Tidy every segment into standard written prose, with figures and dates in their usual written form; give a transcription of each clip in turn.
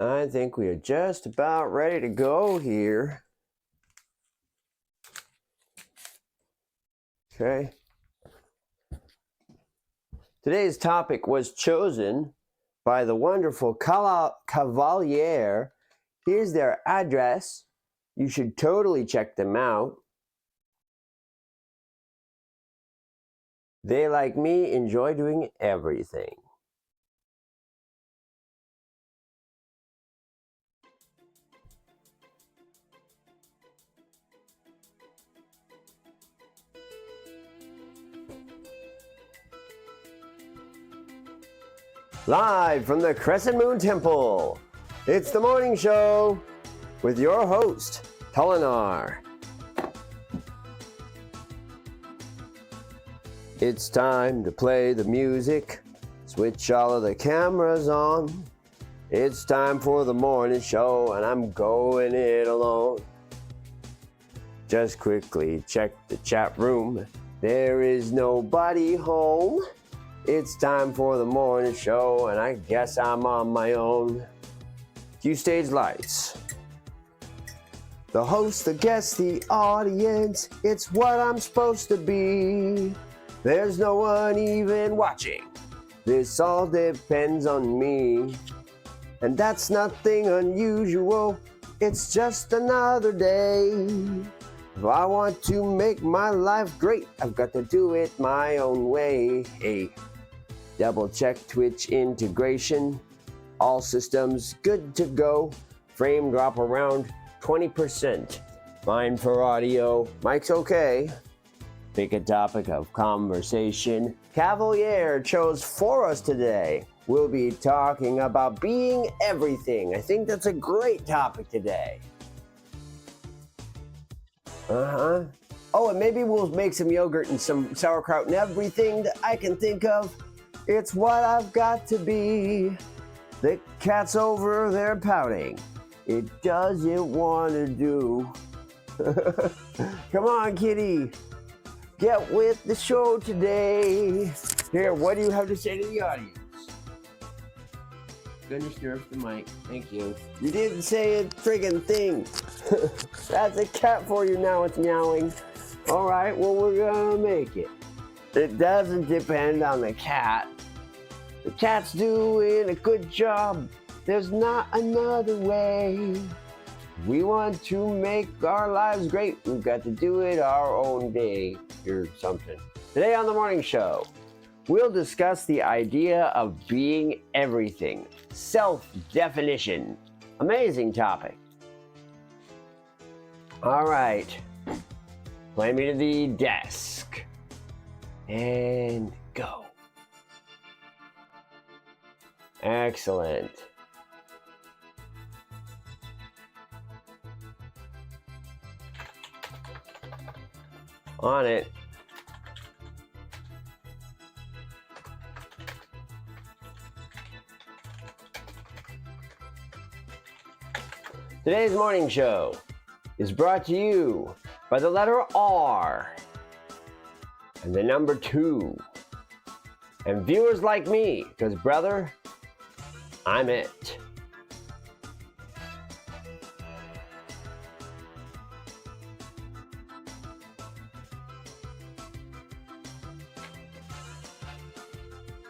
I think we are just about ready to go here. Okay. Today's topic was chosen by the wonderful Cavalier. Here's their address. You should totally check them out. They, like me, enjoy doing everything. Live from the Crescent Moon Temple, it's the morning show with your host, Tolinar. It's time to play the music, switch all of the cameras on. It's time for the morning show and I'm going it alone. Just quickly check the chat room. There is nobody home. It's time for the morning show and I guess I'm on my own. Cue stage lights. The host, the guest, the audience, it's what I'm supposed to be. There's no one even watching. This all depends on me. And that's nothing unusual. It's just another day. If I want to make my life great, I've got to do it my own way. Hey, double check Twitch integration. All systems good to go. Frame drop around 20%. Fine for audio. Mic's okay. Pick a topic of conversation. Cavalier chose for us today. We'll be talking about being everything. I think that's a great topic today. Oh, and maybe we'll make some yogurt and some sauerkraut and everything that I can think of. It's what I've got to be. The cat's over there pouting. It doesn't want to do. Come on, kitty. Get with the show today. Here, what do you have to say to the audience? Goodness, nerf the mic. Thank you. You didn't say a friggin' thing. That's a cat for you now. It's meowing. All right, well, we're gonna make it. It doesn't depend on the cat. The cat's doing a good job. There's not another way. We want to make our lives great. We've got to do it our own day or something. Today on the morning show, we'll discuss the idea of being everything. Self-definition. Amazing topic. All right. Play me to the desk. And go. Excellent. On it. Today's morning show is brought to you by the letter R and the number 2 and viewers like me, because brother, I'm it.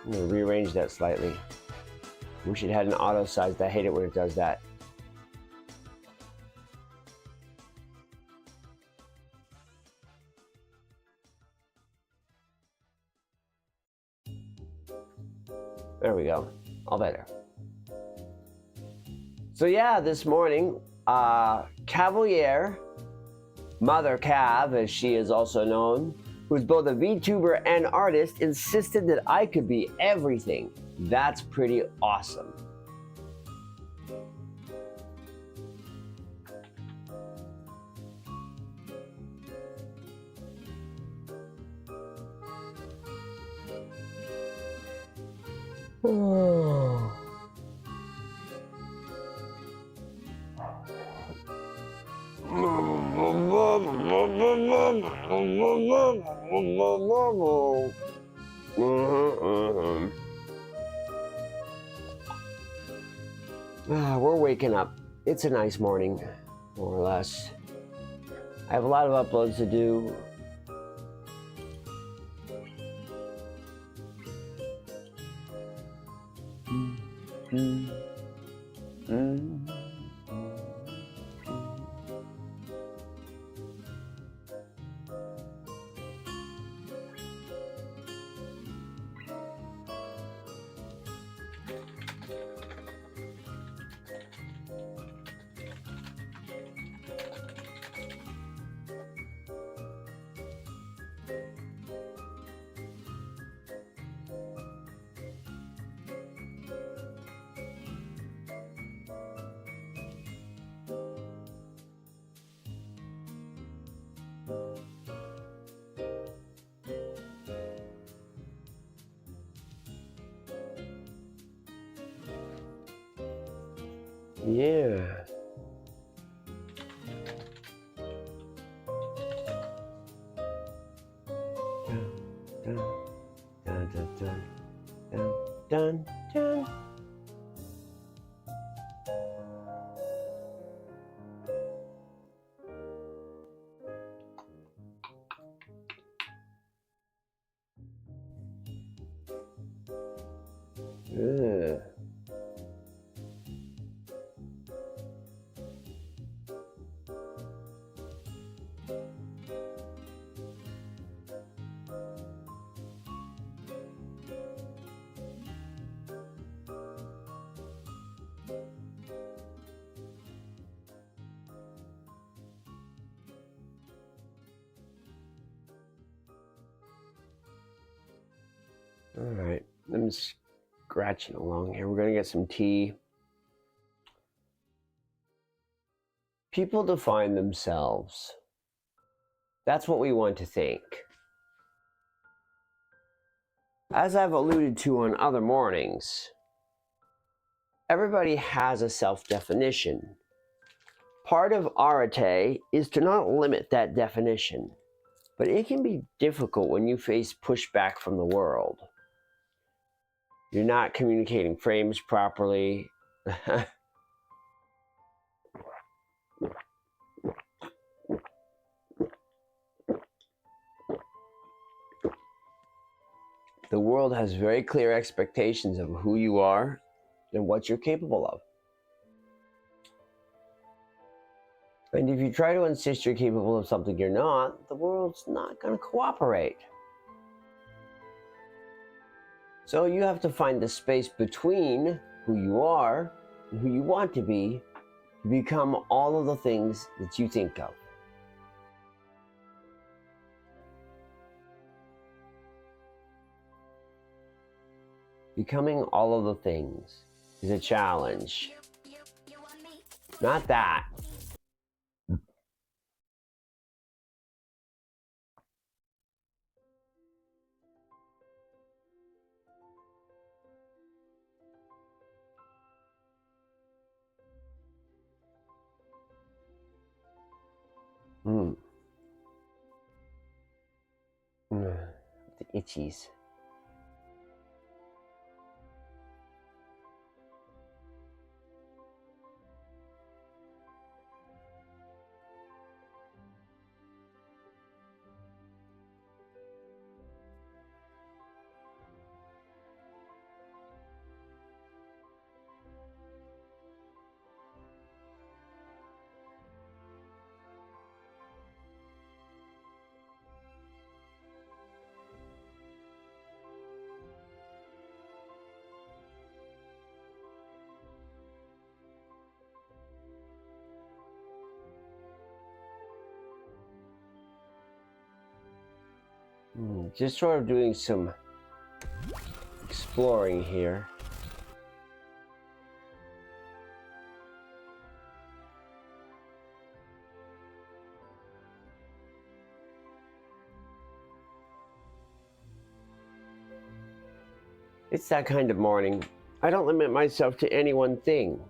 I'm going to rearrange that slightly. Wish it had an auto size. I hate it when it does that. There we go. All better. So yeah, this morning, Cavalier, Mother Cav, as she is also known, who's both a VTuber and artist, insisted that I could be everything. That's pretty awesome. We're waking up. It's a nice morning, more or less. I have a lot of uploads to do. Yeah. Dun, dun, dun, dun, dun, dun, dun. Ugh. All right, I'm scratching along here. We're gonna get some tea. People define themselves. That's what we want to think. As I've alluded to on other mornings, everybody has a self-definition. Part of arete is to not limit that definition, but it can be difficult when you face pushback from the world. You're not communicating frames properly. The world has very clear expectations of who you are and what you're capable of. And if you try to insist you're capable of something you're not, the world's not going to cooperate. So you have to find the space between who you are and who you want to become all of the things that you think of. Becoming all of the things is a challenge. Not that. The itchies. Just sort of doing some exploring here. It's that kind of morning. I don't limit myself to any one thing.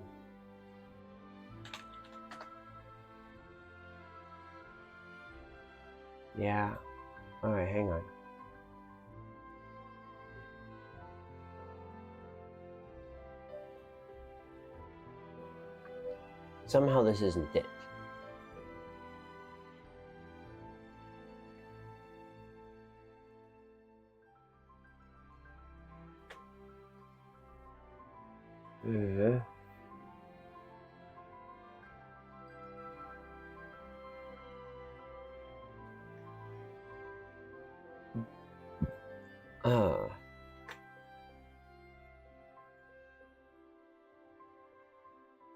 Yeah. All right, hang on. Somehow this isn't it. Yeah. Ah.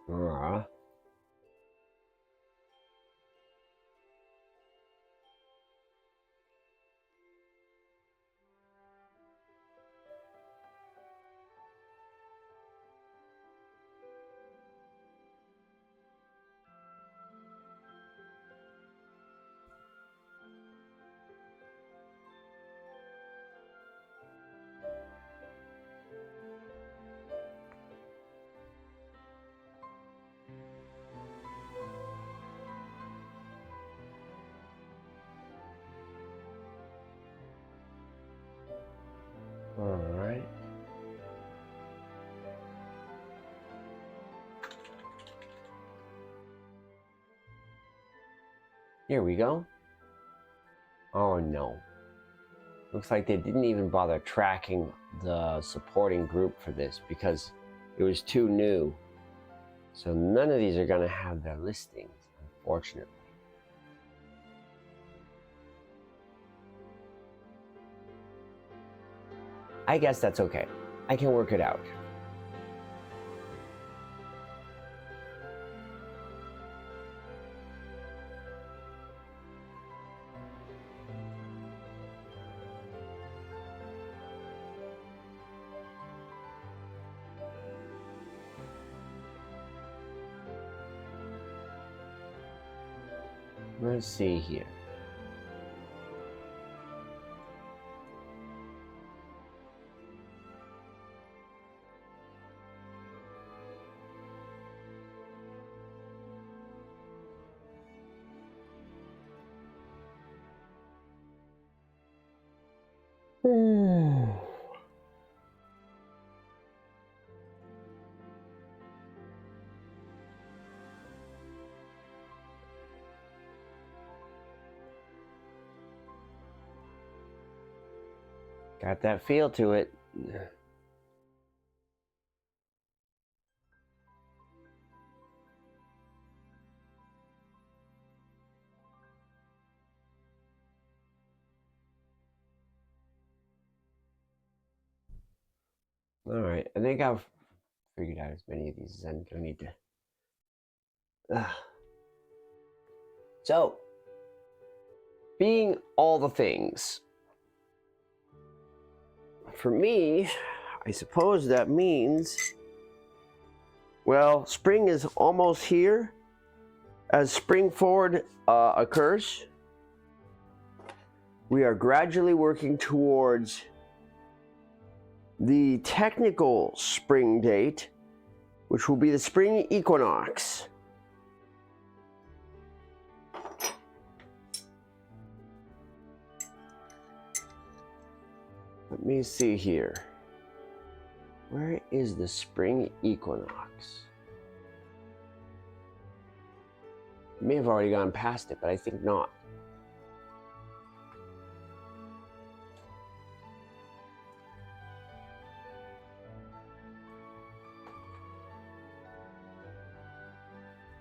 Ah. All right. Here we go. Oh no. Looks like they didn't even bother tracking the supporting group for this because it was too new. So none of these are going to have their listings, unfortunately. I guess that's okay. I can work it out. Let's see here. Got that feel to it. All right, I think I've figured out as many of these as I need to. So, being all the things. For me, I suppose that means, well, spring is almost here. As spring forward occurs, we are gradually working towards the technical spring date, which will be the spring equinox. Let me see here. Where is the spring equinox? I may have already gone past it, but I think not.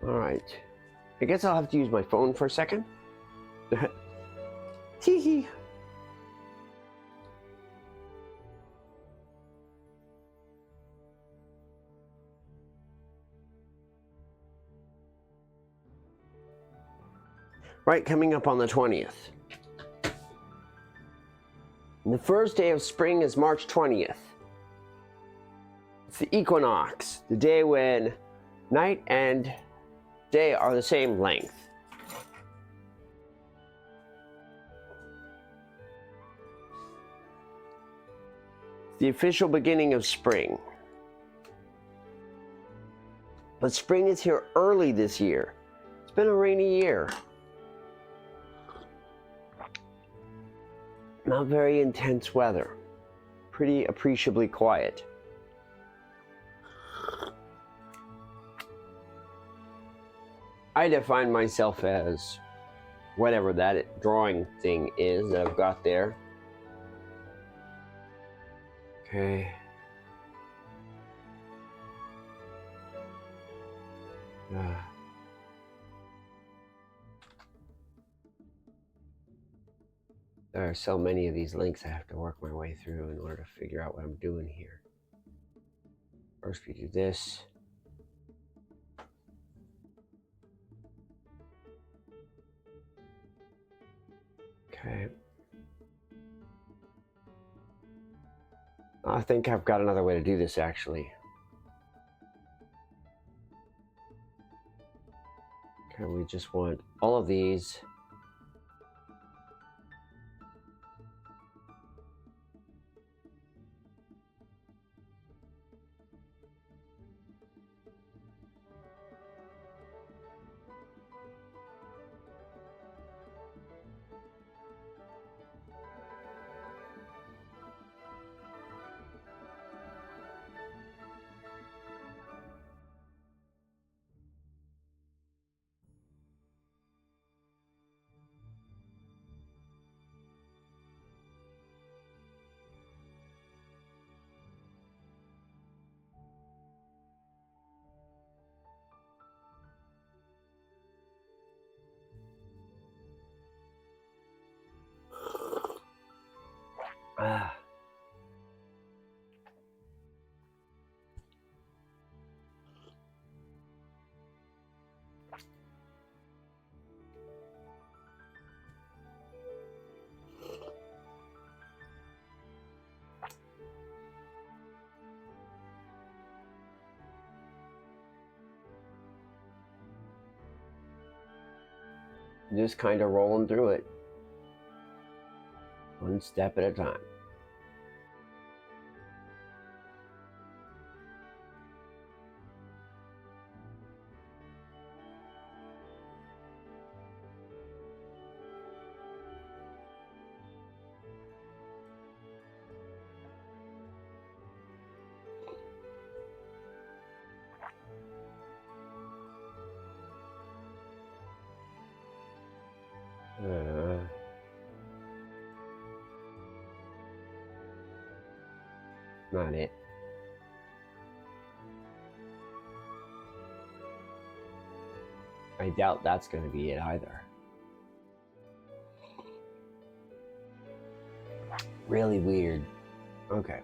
All right. I guess I'll have to use my phone for a second. Hee hee. Right, coming up on the 20th. The first day of spring is March 20th. It's the equinox, the day when night and day are the same length. The official beginning of spring. But spring is here early this year. It's been a rainy year. Not very intense weather. Pretty appreciably quiet. I define myself as whatever that drawing thing is that I've got there. Okay. There are so many of these links I have to work my way through in order to figure out what I'm doing here. First we do this. Okay. I think I've got another way to do this actually. Okay, we just want all of these. Ah. Just kind of rolling through it. One step at a time. Not it. I doubt that's going to be it either. Really weird. Okay.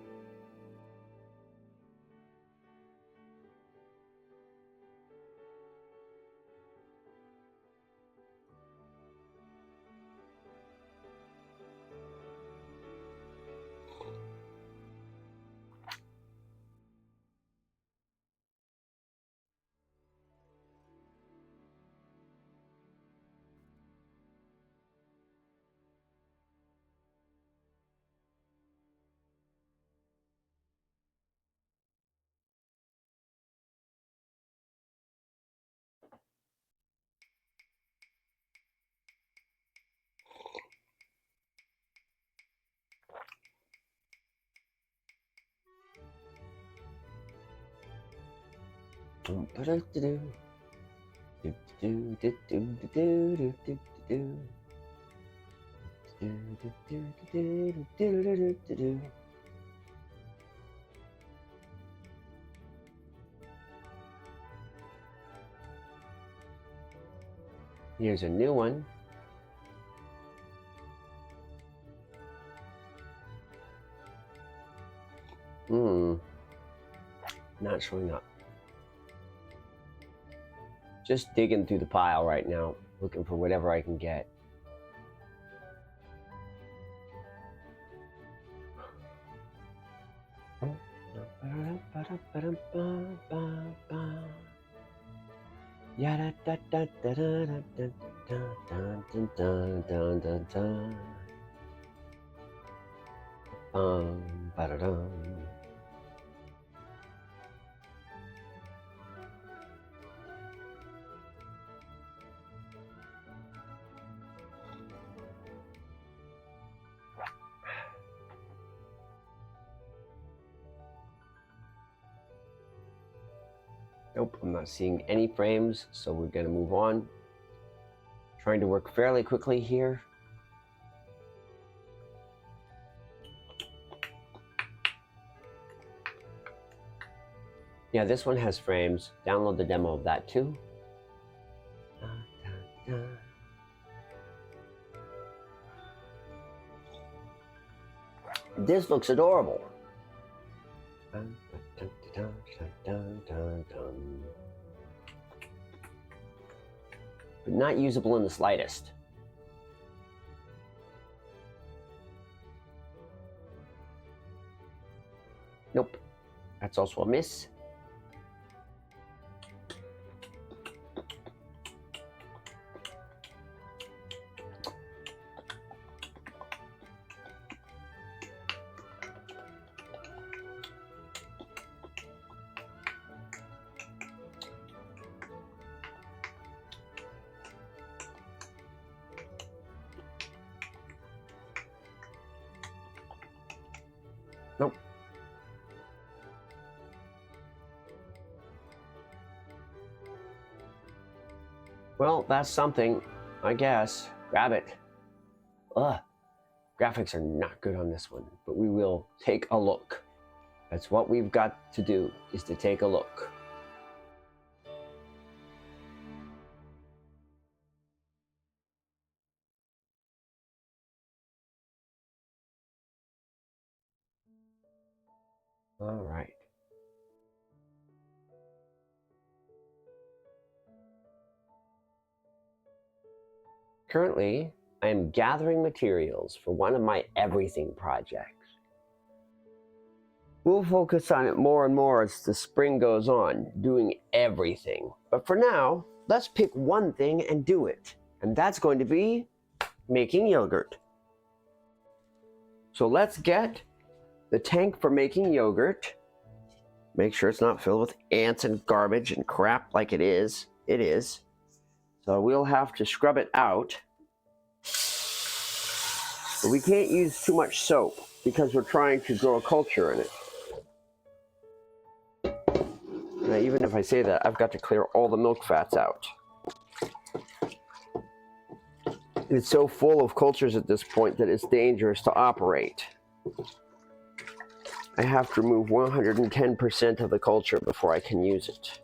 Here's a new one. Not showing up. Just digging through the pile right now, looking for whatever I can get. Nope, I'm not seeing any frames, so we're going to move on. Trying to work fairly quickly here. Yeah, this one has frames. Download the demo of that too. This looks adorable. But not usable in the slightest. Nope. That's also a miss. Nope. Well, that's something, I guess. Grab it. Ugh. Graphics are not good on this one, but we will take a look. That's what we've got to do, is to take a look. All right. Currently, I am gathering materials for one of my everything projects. We'll focus on it more and more as the spring goes on, doing everything. But for now, let's pick one thing and do it. And that's going to be making yogurt. So let's get the tank for making yogurt. Make sure it's not filled with ants and garbage and crap like it is. It is. So we'll have to scrub it out. But we can't use too much soap because we're trying to grow a culture in it. Now, even if I say that, I've got to clear all the milk fats out. It's so full of cultures at this point that it's dangerous to operate. I have to remove 110% of the culture before I can use it.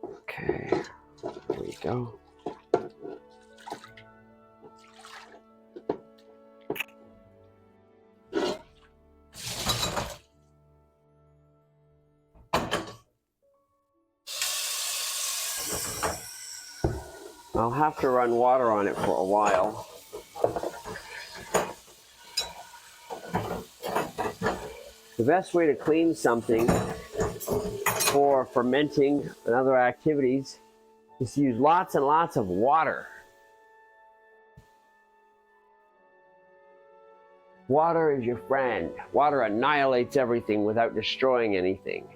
Okay, there we go. I'll have to run water on it for a while. The best way to clean something for fermenting and other activities is to use lots and lots of water. Water is your friend. Water annihilates everything without destroying anything.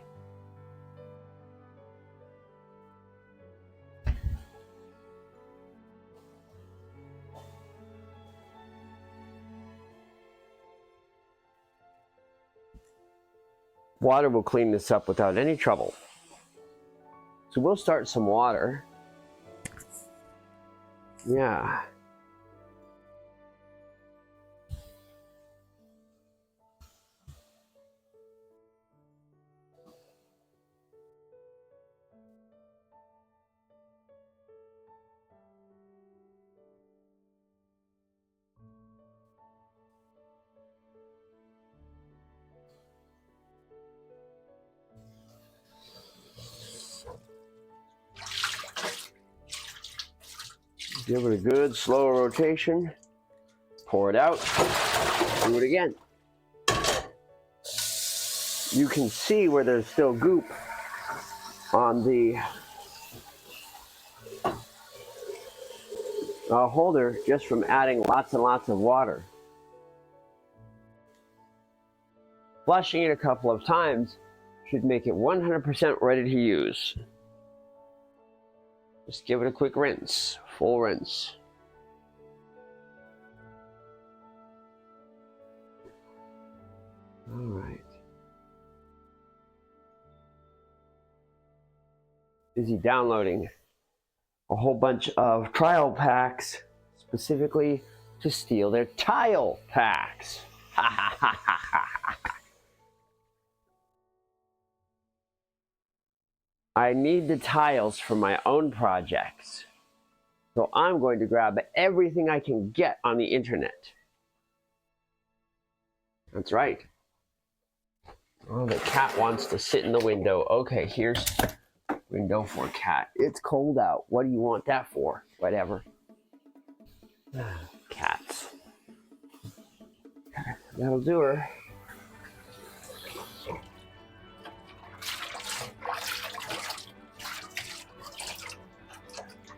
Water will clean this up without any trouble. So we'll start some water. Yeah. Give it a good slow rotation. Pour it out. Do it again. You can see where there's still goop on the holder just from adding lots and lots of water. Flushing it a couple of times should make it 100% ready to use. Just give it a quick rinse, full rinse. All right. busy downloading a whole bunch of trial packs specifically to steal their tile packs. I need the tiles for my own projects, so I'm going to grab everything I can get on the internet. That's right. Oh, the cat wants to sit in the window. Okay, here's window for cat. It's cold out. What do you want that for? Whatever. Cats. That'll do her.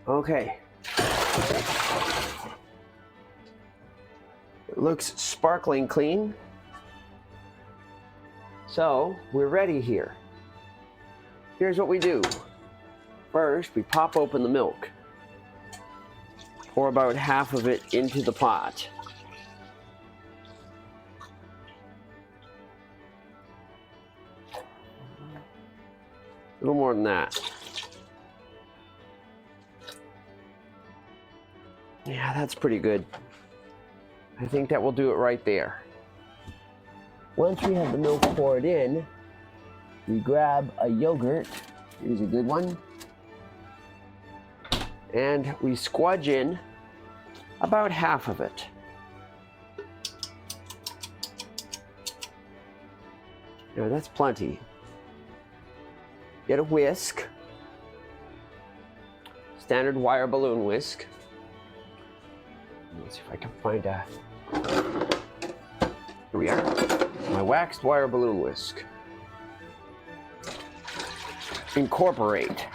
Okay. It looks sparkling clean. So we're ready here. Here's what we do. First, we pop open the milk. Pour about half of it into the pot. A little more than that. Yeah, that's pretty good. I think that will do it right there. Once we have the milk poured in, we grab a yogurt. Here's a good one. And we squudge in about half of it. Now that's plenty. Get a whisk. Standard wire balloon whisk. Let's see if I can find a... Here we are. My waxed wire balloon whisk. Incorporate.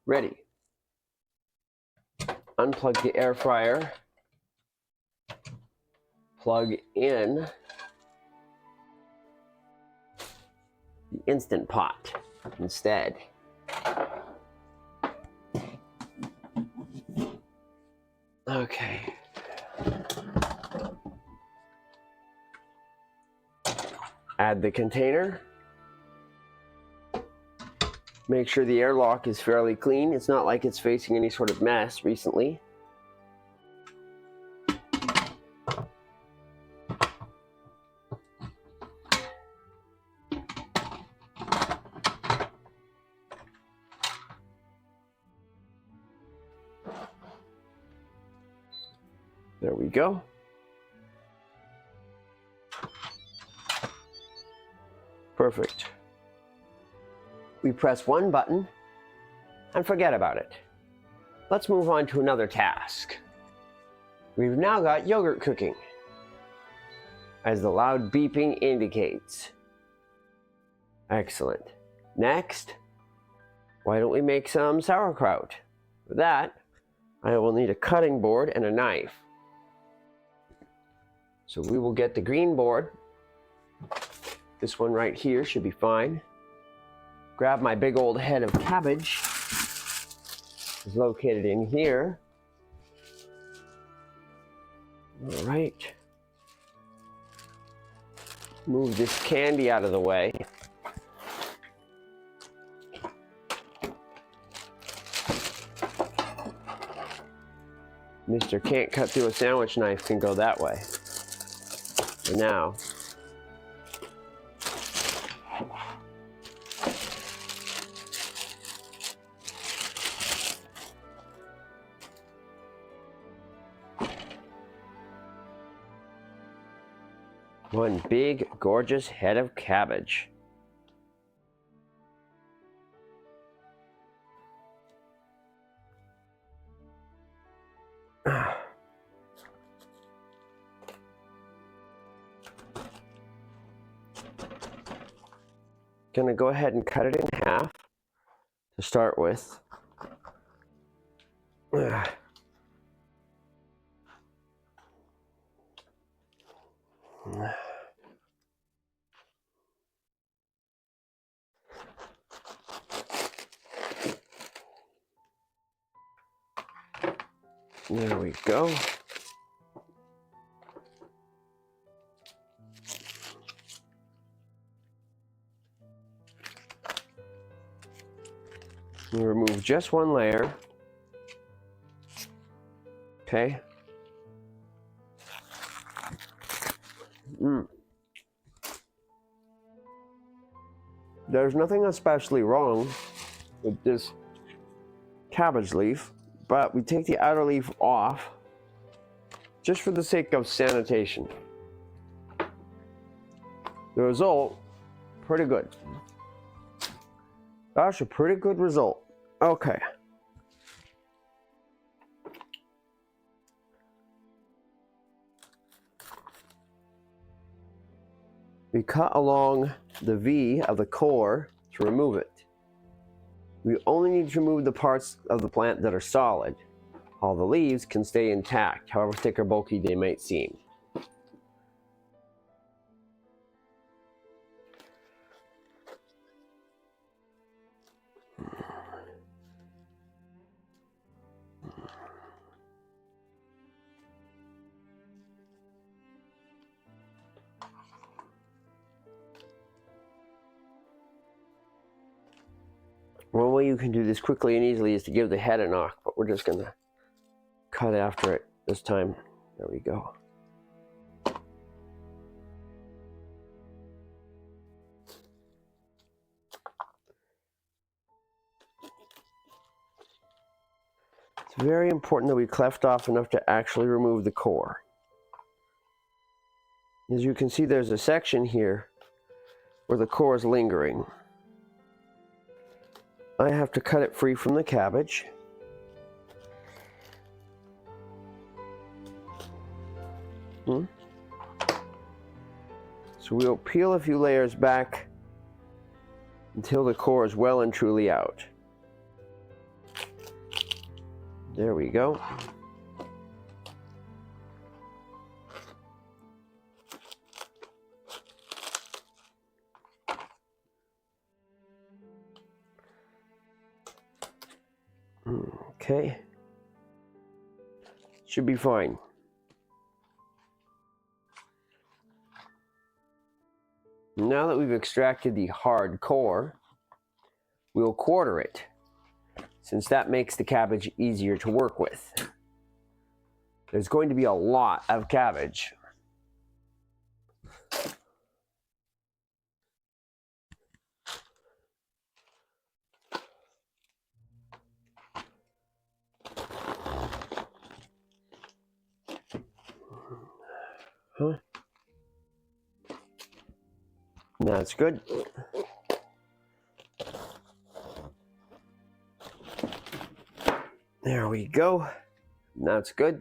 Ready. Unplug the air fryer. Plug in the Instant Pot instead. Okay. Add the container. Make sure the airlock is fairly clean. It's not like it's facing any sort of mess recently. There we go. Perfect. We press one button and forget about it. Let's move on to another task. We've now got yogurt cooking, as the loud beeping indicates. Excellent. Next, why don't we make some sauerkraut? For that, I will need a cutting board and a knife. So we will get the green board. This one right here should be fine. Grab my big old head of cabbage. It's located in here. All right. Move this candy out of the way. Mr. Can't cut through a sandwich knife can go that way. For now. One big, gorgeous head of cabbage. Gonna go ahead and cut it in half to start with. There we go. We remove just one layer. Okay. There's nothing especially wrong with this cabbage leaf, but we take the outer leaf off just for the sake of sanitation. The result, pretty good. That's a pretty good result. Okay. We cut along the V of the core to remove it. We only need to remove the parts of the plant that are solid. All the leaves can stay intact, however thick or bulky they might seem. One way you can do this quickly and easily is to give the head a knock, but we're just gonna cut after it this time. There we go. It's very important that we cleft off enough to actually remove the core. As you can see, there's a section here where the core is lingering. I have to cut it free from the cabbage. So we'll peel a few layers back until the core is well and truly out. There we go. Okay. Should be fine. Now that we've extracted the hard core, we'll quarter it, since that makes the cabbage easier to work with. There's going to be a lot of cabbage. Huh? That's good. There we go. That's good.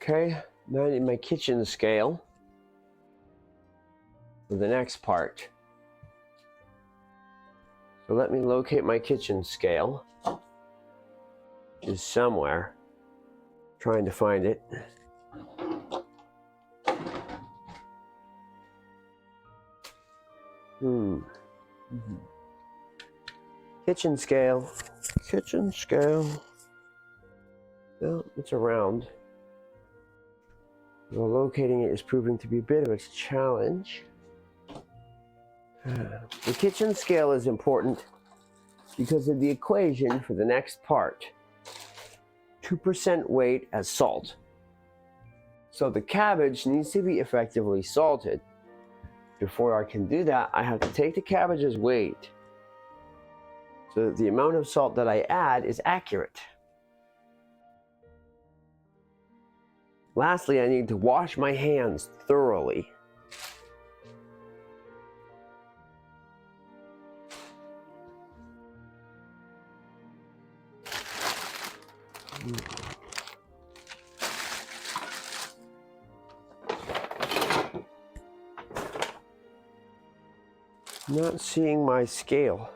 Okay, now I need my kitchen scale for the next part. So let me locate my kitchen scale, which is somewhere. Trying to find it. Kitchen scale. Kitchen scale. Well, it's around. Well, locating it is proving to be a bit of a challenge. The kitchen scale is important because of the equation for the next part. 2% weight as salt. So the cabbage needs to be effectively salted. Before I can do that, I have to take the cabbage's weight so that the amount of salt that I add is accurate. Lastly, I need to wash my hands thoroughly. Not seeing my scale.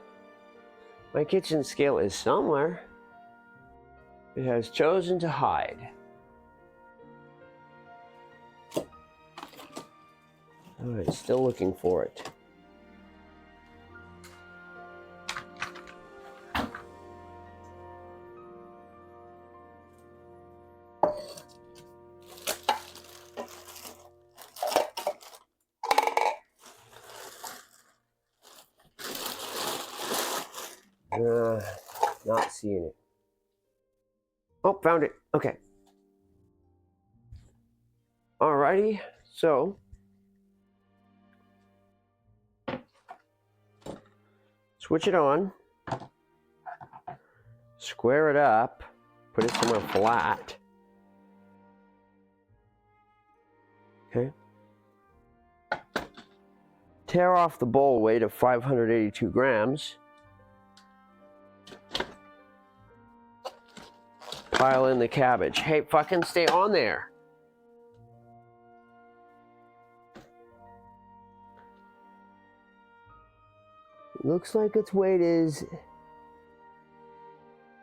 My kitchen scale is somewhere. It has chosen to hide. Alright, still looking for it. Not seeing it. Oh, found it. Okay. Alrighty, so switch it on, square it up, put it somewhere flat. Okay. Tear off the bowl weight of 582 grams. Pile in the cabbage. Hey, fucking stay on there. Looks like its weight is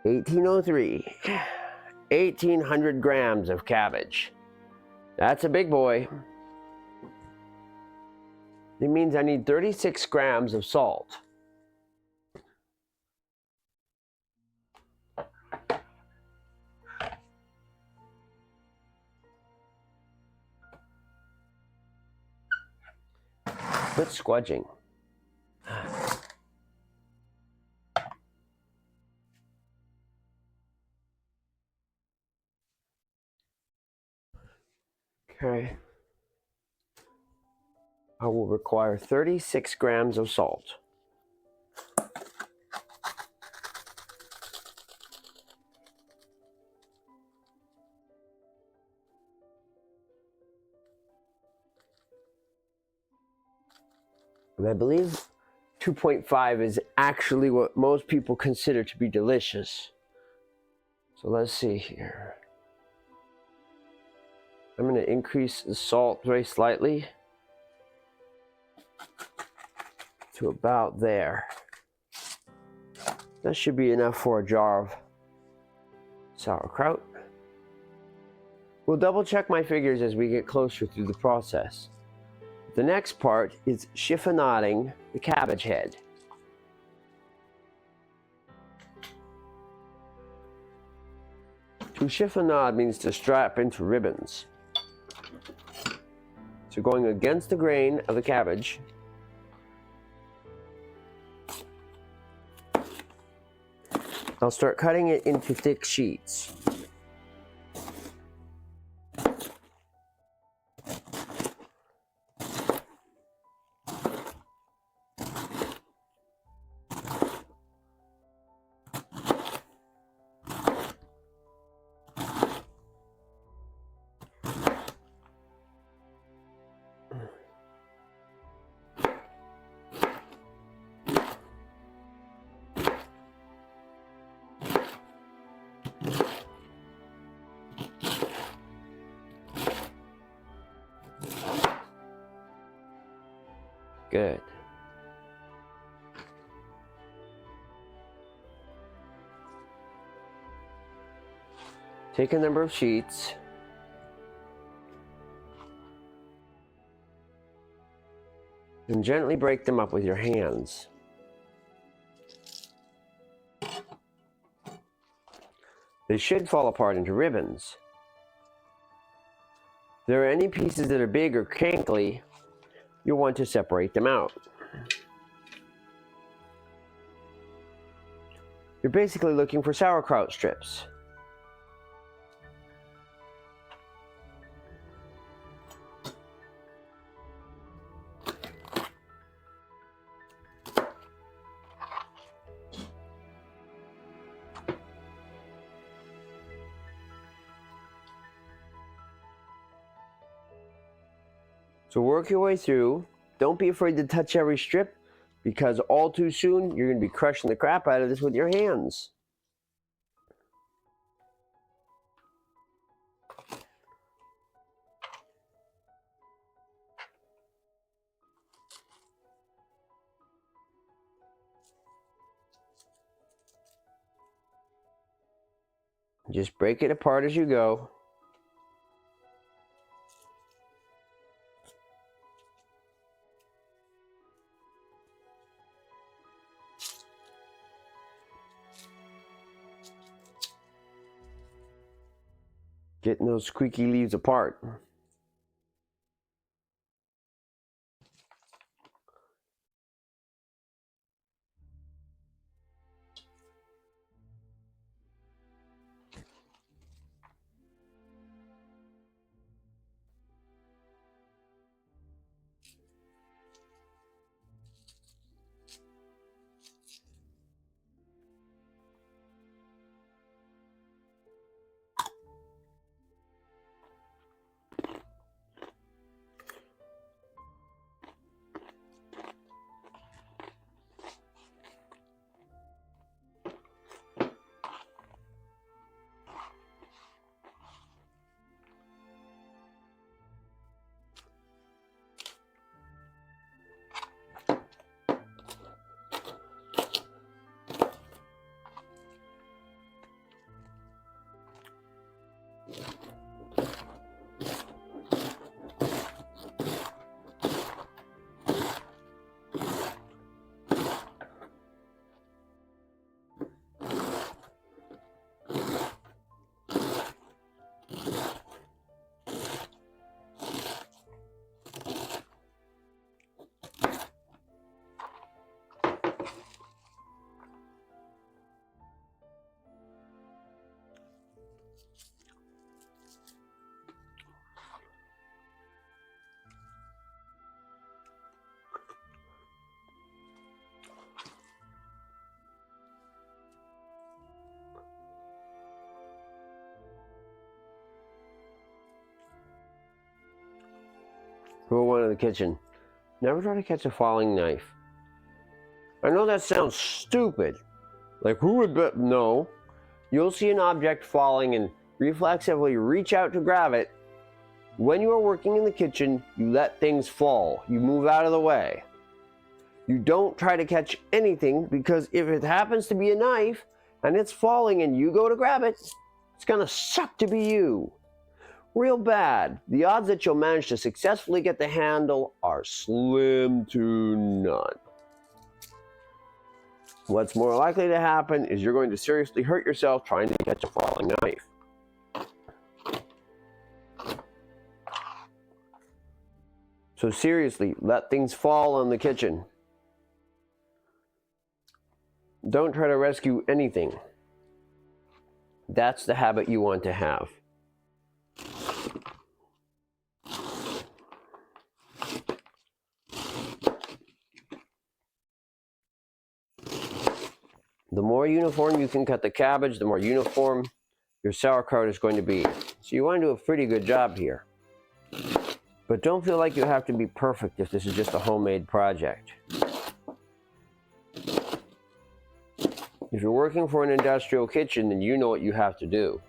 1803. 1,800 grams of cabbage. That's a big boy. It means I need 36 grams of salt. Quit squudging. Okay. I will require 36 grams of salt. And I believe 2.5 is actually what most people consider to be delicious. So let's see here. I'm going to increase the salt very slightly to about there. That should be enough for a jar of sauerkraut. We'll double check my figures as we get closer through the process. The next part is chiffonading the cabbage head. To chiffonade means to strap into ribbons. So going against the grain of the cabbage, I'll start cutting it into thick sheets. Good. Take a number of sheets. And gently break them up with your hands. They should fall apart into ribbons. If there are any pieces that are big or crinkly, you'll want to separate them out. You're basically looking for sauerkraut strips. So work your way through. Don't be afraid to touch every strip, because all too soon you're going to be crushing the crap out of this with your hands. Just break it apart as you go. Getting those squeaky leaves apart. Rule 1 in the kitchen. Never try to catch a falling knife. I know that sounds stupid. Like, who would bet? No. You'll see an object falling and reflexively reach out to grab it. When you are working in the kitchen, you let things fall. You move out of the way. You don't try to catch anything, because if it happens to be a knife and it's falling and you go to grab it, it's gonna suck to be you. Real bad. The odds that you'll manage to successfully get the handle are slim to none. What's more likely to happen is you're going to seriously hurt yourself trying to catch a falling knife. So seriously, let things fall in the kitchen. Don't try to rescue anything. That's the habit you want to have. The more uniform you can cut the cabbage, the more uniform your sauerkraut is going to be. So you want to do a pretty good job here. But don't feel like you have to be perfect if this is just a homemade project. If you're working for an industrial kitchen, then you know what you have to do.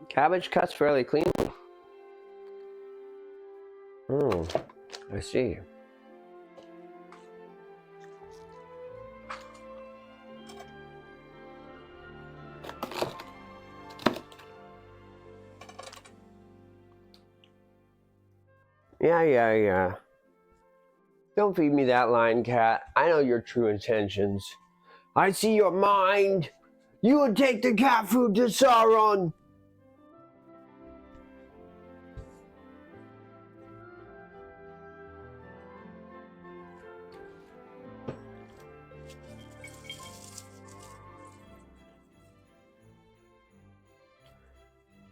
Cabbage cuts fairly cleanly. Oh, I see. Yeah. Don't feed me that line, cat. I know your true intentions. I see your mind. You would take the cat food to Sauron.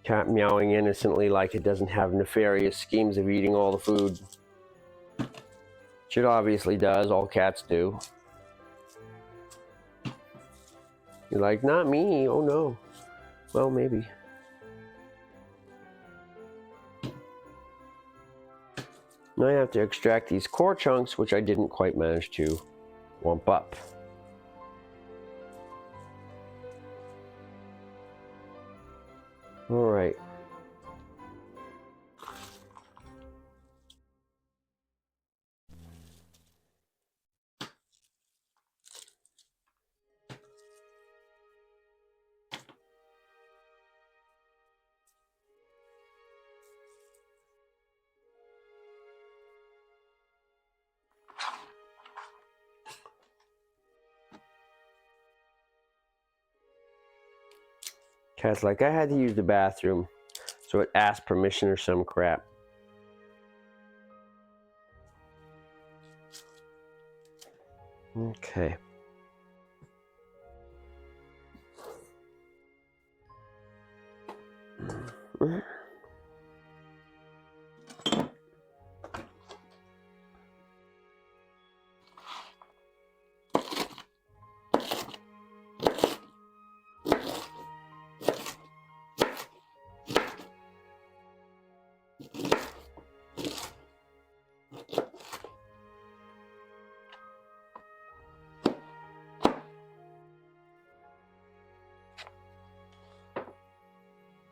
Cat meowing innocently like it doesn't have nefarious schemes of eating all the food. Which it obviously does, all cats do. You're like, not me, oh no. Well, maybe. Now I have to extract these core chunks, which I didn't quite manage to wump up. All right. Cat's like, I had to use the bathroom, so it asked permission or some crap. Okay.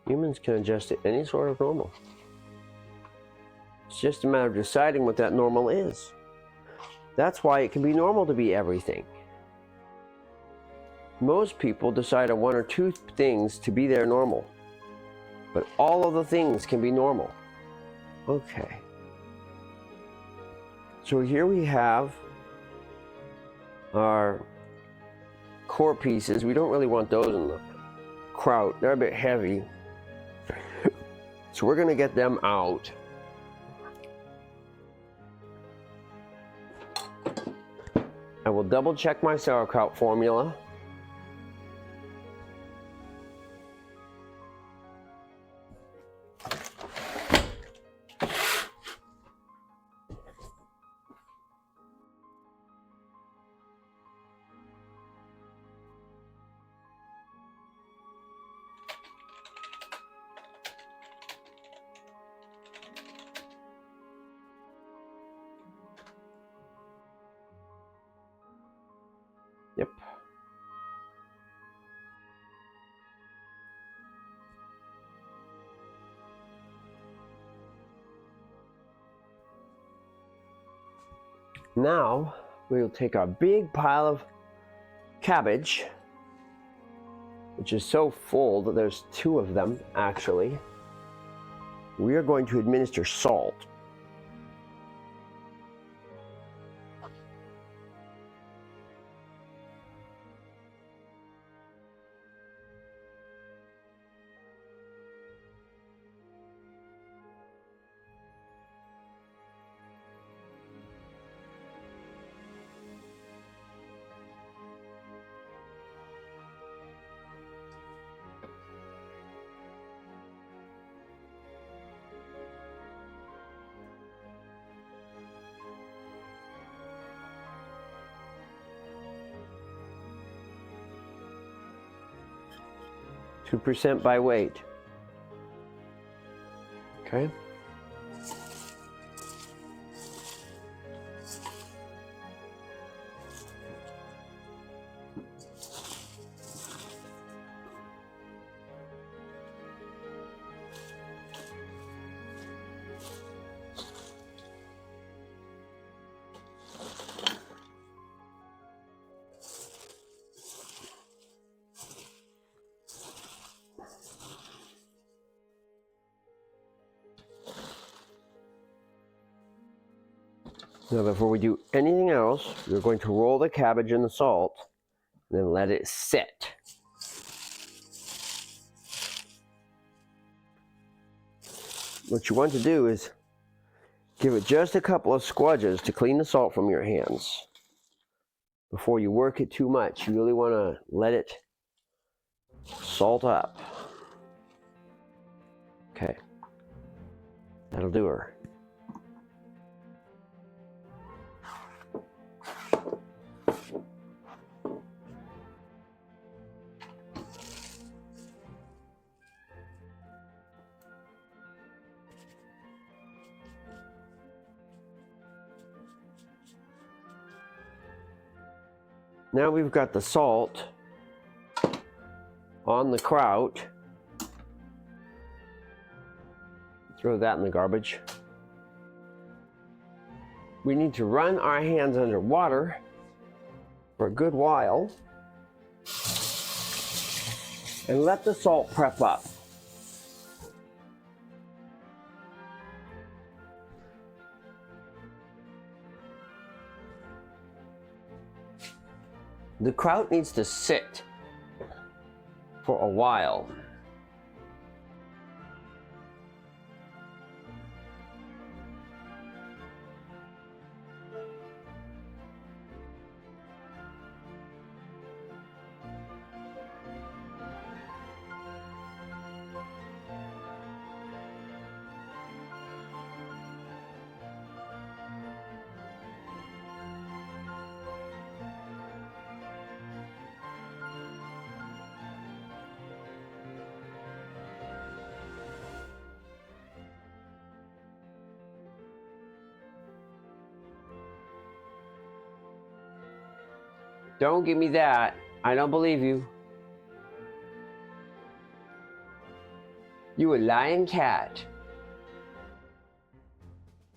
Humans can adjust to any sort of normal. It's just a matter of deciding what that normal is. That's why it can be normal to be everything. Most people decide on one or two things to be their normal, but all of the things can be normal. Okay. So here we have our core pieces. We don't really want those in the kraut. They're a bit heavy. So we're going to get them out. I will double check my sauerkraut formula. Yep. Now we'll take our big pile of cabbage, which is so full that there's two of them actually. We are going to administer salt. %2 by weight. Okay. Now before we do anything else, we're going to roll the cabbage in the salt and then let it sit. What you want to do is give it just a couple of squudges to clean the salt from your hands. Before you work it too much, you really want to let it salt up. Okay, that'll do her. Now we've got the salt on the kraut. Throw that in the garbage. We need to run our hands under water for a good while and let the salt prep up. The kraut needs to sit for a while. Don't give me that. I don't believe you. You a lying cat.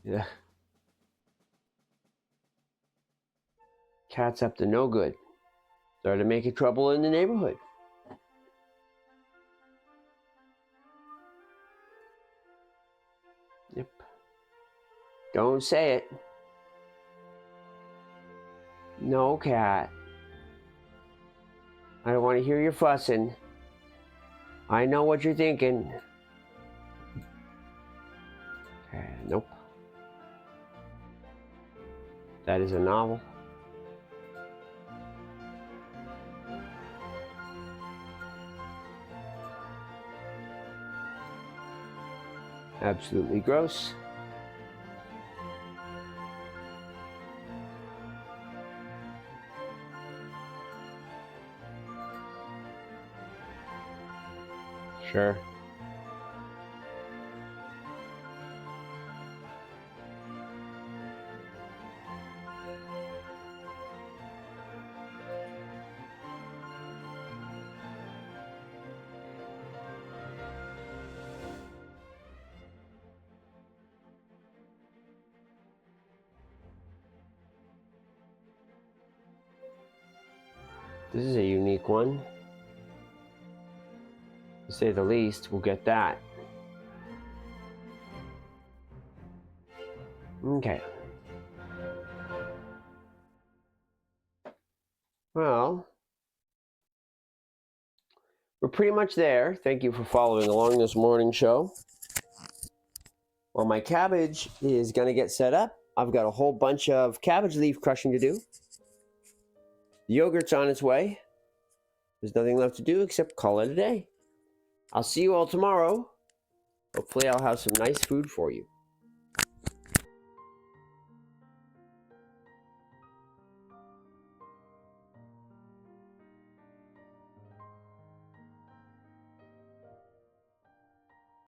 Yeah. Cat's up to no good. Started making trouble in the neighborhood. Yep. Don't say it. No, cat. I don't want to hear you fussing. I know what you're thinking. Nope. That is a novel. Absolutely gross. Sure. This is a unique one, to say the least. We'll get that. Okay. Well, we're pretty much there. Thank you for following along this morning show. While my cabbage is going to get set up, I've got a whole bunch of cabbage leaf crushing to do. The yogurt's on its way. There's nothing left to do except call it a day. I'll see you all tomorrow. Hopefully I'll have some nice food for you.